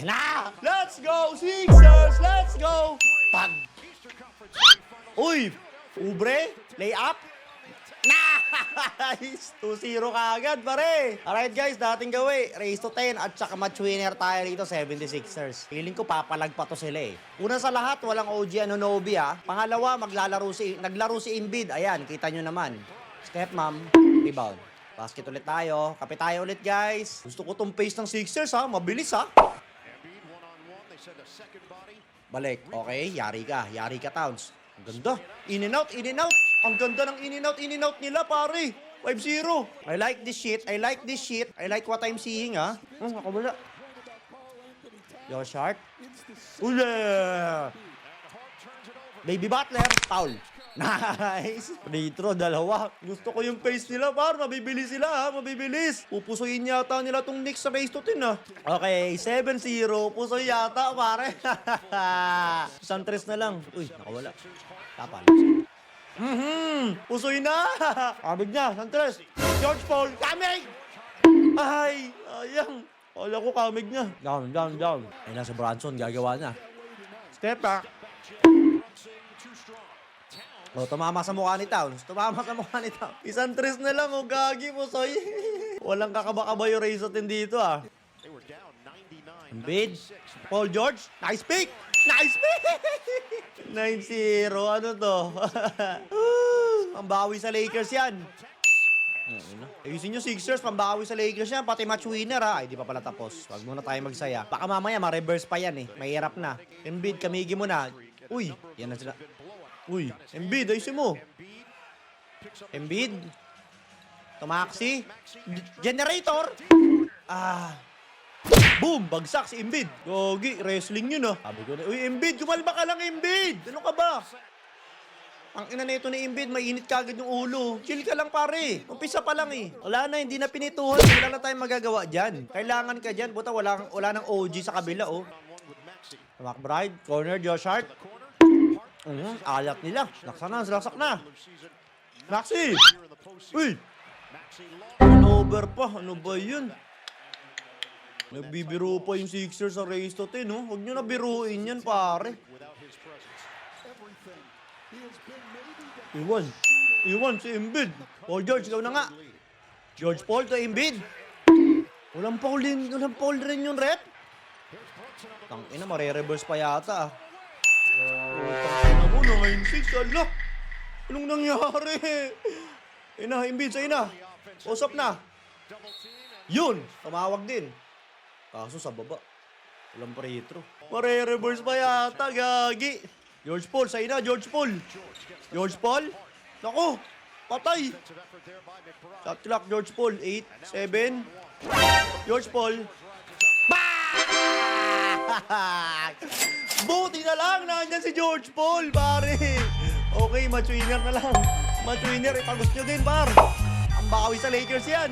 Na! Let's go, Sixers! Let's go! Pag! Uy! Ubre? Layup? Nice! 2-0 kaagad, pare! Alright guys, dating gawi. Race to 10 at saka match winner tayo dito, 76ers. Feeling ko papalag pa to sila eh. Una sa lahat, walang OG Anunoby ah. Pangalawa, naglaro si Embiid. Ayan, kita nyo naman. Step ma'am, rebound. Basket ulit tayo. Kape tayo ulit guys. Gusto ko tong pace ng Sixers ha. Mabilis ha. Balik. Okay, yari ka Towns. Ang ganda. In and out, in and out. Ang ganda ng in and out nila, pare. 5-0. I like this shit. I like what I'm seeing, ha. Nakabala. Yo, Shark. Ula! Baby Butler. Foul. Nice. Retro, dalawa. Gusto ko yung pace nila, par. Mabibilis sila, ha. Mabibilis. Pupusuin yata nila tong Knicks sa race to 10, ha. Okay, 7-0. Pusoy yata, pare. Santres na lang. Uy, nakawala. Tapal. Pusoy na. Kamig na, Santres. George Paul. Kamig! Ay, ayang. Wala ko kamig niya. Down. Ay, nasa Branson. Gagawa na. Step back. Oh, tumama sa mukha ni Towns. Isang tres na lang, oh, gagi mo, soy. Walang kakaba-kaba yung Razor dito, ah. Embiid. Paul George. Nice pick! 9-0. Ano to? Pambawi sa Lakers yan. Ayusin nyo, Sixers. Pambawi sa Lakers yan. Pati match winner, ha. Ay, di pa pala tapos. Wag muna tayo magsaya. Baka mamaya, ma-reverse pa yan, eh. Mahirap na. Embiid, kamigi mo na. Uy, yan na sila. Uy, Embiid, ayusin mo. Embiid. Tumaksi. Generator. Boom, bagsak si Embiid. Gogi, wrestling yun, ah. Sabi ko na, uy, Embiid, gumalma ka lang, Embiid. Ano ka ba? Ang ina nito ni Embiid, mainit kagad yung ulo. Chill ka lang, pare. Umpisa pa lang, eh. Wala na, hindi na pinituhan. Wala na tayong magagawa dyan. Kailangan ka dyan. Buta, wala nang OG sa kabila, oh. McBride, corner, Josh Hart. Alat nila. Laksak na. Maxi! Uy! Over pa. Ano ba yun? Nagbibiro pa yung Sixers sa race to 10, no? Huwag nyo na biruin yan, pare. Iwan si Embiid. Paul George, ikaw na nga. George Paul to Embiid. Walang foul rin yung rep. Tangina, mare-reverse pa yata, ah. Tangina mo, 9-6, ala. Anong nangyari? Embiid, sa ina. Usap na. Yun, tumawag din. Kaso sa baba. Walang paretro. Mare-reverse pa yata, gagi. George Paul, sa ina, George Paul. Naku, patay. Shot clock, George Paul. 8, 7. George Paul. Buti na lang, nandyan si George Paul, pare. Okay, match winner na lang. Match winner, ipagos nyo din, par. Ang bawi sa Lakers yan.